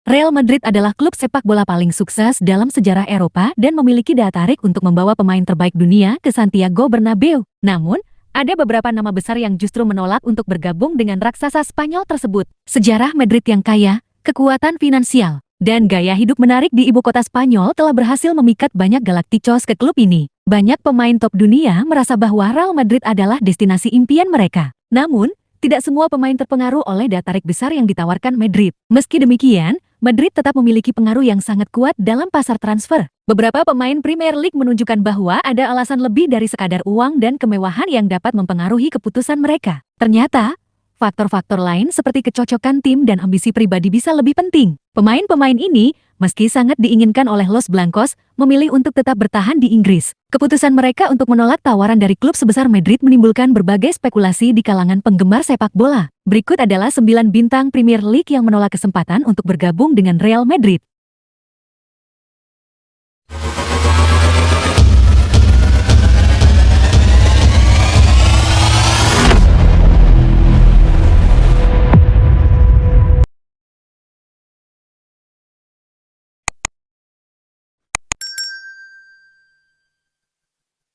Real Madrid adalah klub sepak bola paling sukses dalam sejarah Eropa dan memiliki daya tarik untuk membawa pemain terbaik dunia ke Santiago Bernabeu. Namun, ada beberapa nama besar yang justru menolak untuk bergabung dengan raksasa Spanyol tersebut. Sejarah Madrid yang kaya, kekuatan finansial, dan gaya hidup menarik di ibu kota Spanyol telah berhasil memikat banyak galakticos ke klub ini. Banyak pemain top dunia merasa bahwa Real Madrid adalah destinasi impian mereka. Namun, tidak semua pemain terpengaruh oleh daya tarik besar yang ditawarkan Madrid. Meski demikian, Madrid tetap memiliki pengaruh yang sangat kuat dalam pasar transfer. Beberapa pemain Premier League menunjukkan bahwa ada alasan lebih dari sekadar uang dan kemewahan yang dapat mempengaruhi keputusan mereka. Ternyata, faktor-faktor lain seperti kecocokan tim dan ambisi pribadi bisa lebih penting. Pemain-pemain ini, meski sangat diinginkan oleh Los Blancos, memilih untuk tetap bertahan di Inggris. Keputusan mereka untuk menolak tawaran dari klub sebesar Madrid menimbulkan berbagai spekulasi di kalangan penggemar sepak bola. Berikut adalah 9 bintang Premier League yang menolak kesempatan untuk bergabung dengan Real Madrid.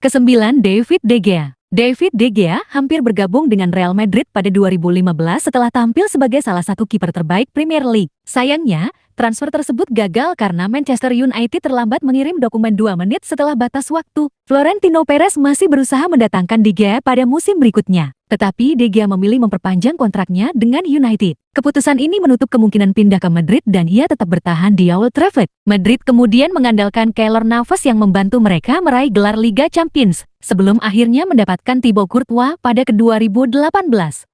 Kesembilan, David De Gea. David De Gea hampir bergabung dengan Real Madrid pada 2015 setelah tampil sebagai salah satu kiper terbaik Premier League. Sayangnya, transfer tersebut gagal karena Manchester United terlambat mengirim dokumen 2 menit setelah batas waktu. Florentino Perez masih berusaha mendatangkan De Gea pada musim berikutnya. Tetapi De Gea memilih memperpanjang kontraknya dengan United. Keputusan ini menutup kemungkinan pindah ke Madrid dan ia tetap bertahan di Old Trafford. Madrid kemudian mengandalkan Keylor Navas yang membantu mereka meraih gelar Liga Champions, sebelum akhirnya mendapatkan Thibaut Courtois pada ke-2018.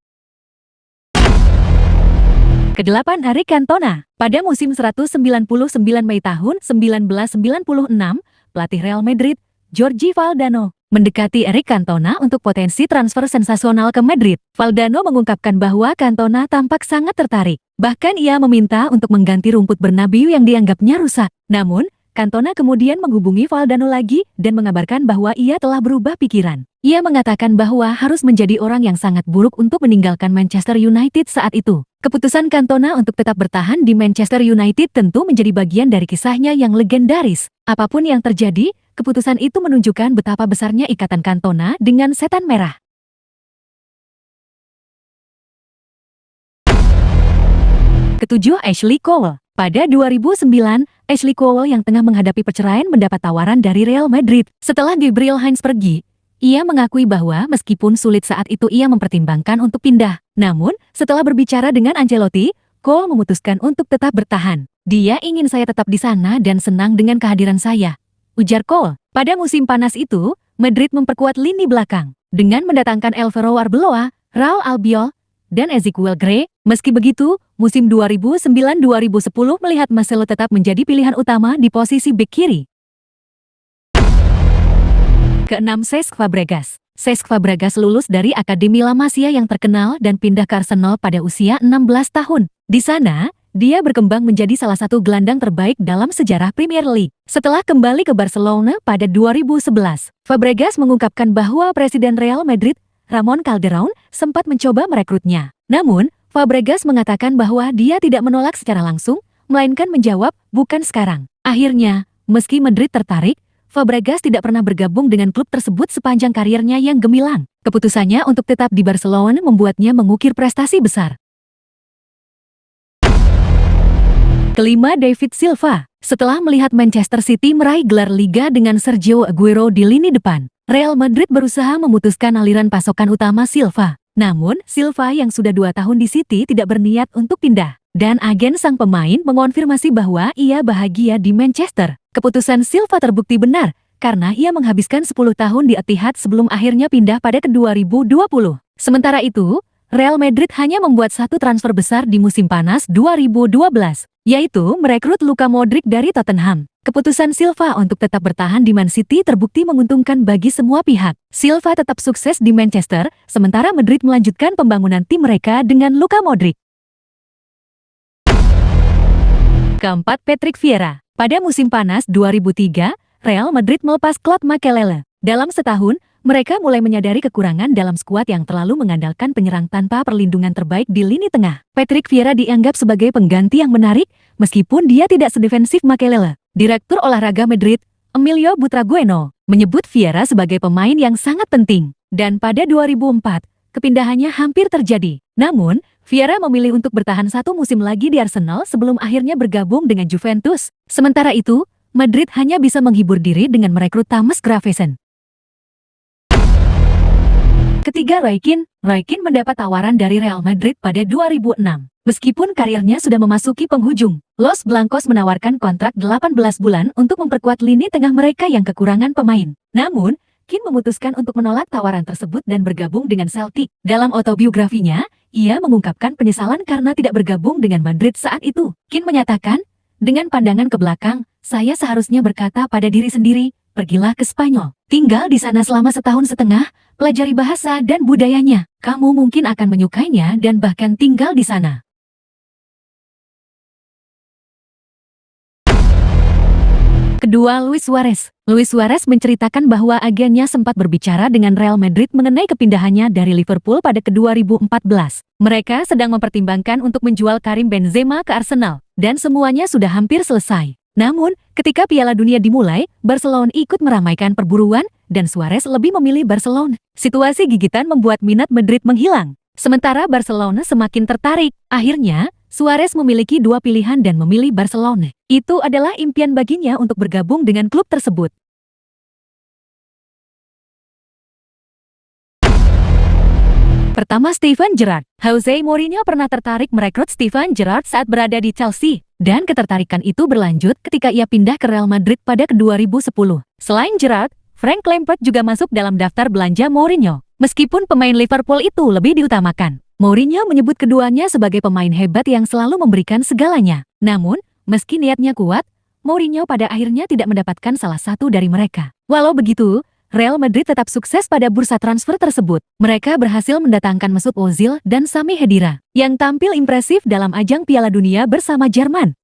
Ke-8, Eric Cantona. Pada musim 199 Mei tahun 1996, pelatih Real Madrid, Jorge Valdano, mendekati Eric Cantona untuk potensi transfer sensasional ke Madrid. Valdano mengungkapkan bahwa Cantona tampak sangat tertarik. Bahkan ia meminta untuk mengganti rumput Bernabeu yang dianggapnya rusak. Namun, Cantona kemudian menghubungi Valdano lagi dan mengabarkan bahwa ia telah berubah pikiran. Ia mengatakan bahwa harus menjadi orang yang sangat buruk untuk meninggalkan Manchester United saat itu. Keputusan Cantona untuk tetap bertahan di Manchester United tentu menjadi bagian dari kisahnya yang legendaris. Apapun yang terjadi, keputusan itu menunjukkan betapa besarnya ikatan Cantona dengan setan merah. Ketujuh, Ashley Cole. Pada 2009, Ashley Cole yang tengah menghadapi perceraian mendapat tawaran dari Real Madrid. Setelah Gabriel Heinz pergi, ia mengakui bahwa meskipun sulit saat itu ia mempertimbangkan untuk pindah. Namun, setelah berbicara dengan Ancelotti, Cole memutuskan untuk tetap bertahan. Dia ingin saya tetap di sana dan senang dengan kehadiran saya, ujar Cole. Pada musim panas itu, Madrid memperkuat lini belakang dengan mendatangkan Alvaro Arbeloa, Raul Albiol, dan Ezequiel Gray. Meski begitu, musim 2009-2010 melihat Marcelo tetap menjadi pilihan utama di posisi bek kiri. Ke-6, Cesc Fabregas. Cesc Fabregas lulus dari Akademi La Masia yang terkenal dan pindah ke Arsenal pada usia 16 tahun. Di sana, dia berkembang menjadi salah satu gelandang terbaik dalam sejarah Premier League. Setelah kembali ke Barcelona pada 2011, Fabregas mengungkapkan bahwa Presiden Real Madrid, Ramon Calderón, sempat mencoba merekrutnya. Namun, Fabregas mengatakan bahwa dia tidak menolak secara langsung, melainkan menjawab, bukan sekarang. Akhirnya, meski Madrid tertarik, Fabregas tidak pernah bergabung dengan klub tersebut sepanjang karirnya yang gemilang. Keputusannya untuk tetap di Barcelona membuatnya mengukir prestasi besar. Kelima, David Silva. Setelah melihat Manchester City meraih gelar Liga dengan Sergio Aguero di lini depan, Real Madrid berusaha memutuskan aliran pasokan utama Silva. Namun, Silva yang sudah 2 tahun di City tidak berniat untuk pindah. Dan agen sang pemain mengonfirmasi bahwa ia bahagia di Manchester. Keputusan Silva terbukti benar, karena ia menghabiskan 10 tahun di Etihad sebelum akhirnya pindah pada ke-2020. Sementara itu, Real Madrid hanya membuat satu transfer besar di musim panas 2012, yaitu merekrut Luka Modric dari Tottenham. Keputusan Silva untuk tetap bertahan di Man City terbukti menguntungkan bagi semua pihak. Silva tetap sukses di Manchester, sementara Madrid melanjutkan pembangunan tim mereka dengan Luka Modric. Keempat, Patrick Vieira. Pada musim panas 2003, Real Madrid melepas Claude Makélélé. Dalam setahun, mereka mulai menyadari kekurangan dalam skuad yang terlalu mengandalkan penyerang tanpa perlindungan terbaik di lini tengah. Patrick Vieira dianggap sebagai pengganti yang menarik, meskipun dia tidak sedefensif Makelele. Direktur olahraga Madrid, Emilio Butragueño, menyebut Vieira sebagai pemain yang sangat penting. Dan pada 2004, kepindahannya hampir terjadi. Namun, Vieira memilih untuk bertahan satu musim lagi di Arsenal sebelum akhirnya bergabung dengan Juventus. Sementara itu, Madrid hanya bisa menghibur diri dengan merekrut James Gravesen. Ketiga, Roy Keane mendapat tawaran dari Real Madrid pada 2006. Meskipun karirnya sudah memasuki penghujung, Los Blancos menawarkan kontrak 18 bulan untuk memperkuat lini tengah mereka yang kekurangan pemain. Namun, Keane memutuskan untuk menolak tawaran tersebut dan bergabung dengan Celtic. Dalam autobiografinya, ia mengungkapkan penyesalan karena tidak bergabung dengan Madrid saat itu. Keane menyatakan, dengan pandangan ke belakang, saya seharusnya berkata pada diri sendiri, pergilah ke Spanyol. Tinggal di sana selama setahun setengah, pelajari bahasa dan budayanya. Kamu mungkin akan menyukainya dan bahkan tinggal di sana. Kedua, Luis Suarez. Luis Suarez menceritakan bahwa agennya sempat berbicara dengan Real Madrid mengenai kepindahannya dari Liverpool pada 2014. Mereka sedang mempertimbangkan untuk menjual Karim Benzema ke Arsenal, dan semuanya sudah hampir selesai. Namun, ketika Piala Dunia dimulai, Barcelona ikut meramaikan perburuan, dan Suarez lebih memilih Barcelona. Situasi gigitan membuat minat Madrid menghilang. Sementara Barcelona semakin tertarik. Akhirnya, Suarez memiliki dua pilihan dan memilih Barcelona. Itu adalah impian baginya untuk bergabung dengan klub tersebut. Pertama, Steven Gerrard. Jose Mourinho pernah tertarik merekrut Steven Gerrard saat berada di Chelsea, dan ketertarikan itu berlanjut ketika ia pindah ke Real Madrid pada 2010. Selain Gerrard, Frank Lampard juga masuk dalam daftar belanja Mourinho. Meskipun pemain Liverpool itu lebih diutamakan, Mourinho menyebut keduanya sebagai pemain hebat yang selalu memberikan segalanya. Namun, meski niatnya kuat, Mourinho pada akhirnya tidak mendapatkan salah satu dari mereka. Walau begitu, Real Madrid tetap sukses pada bursa transfer tersebut. Mereka berhasil mendatangkan Mesut Ozil dan Sami Khedira, yang tampil impresif dalam ajang Piala Dunia bersama Jerman.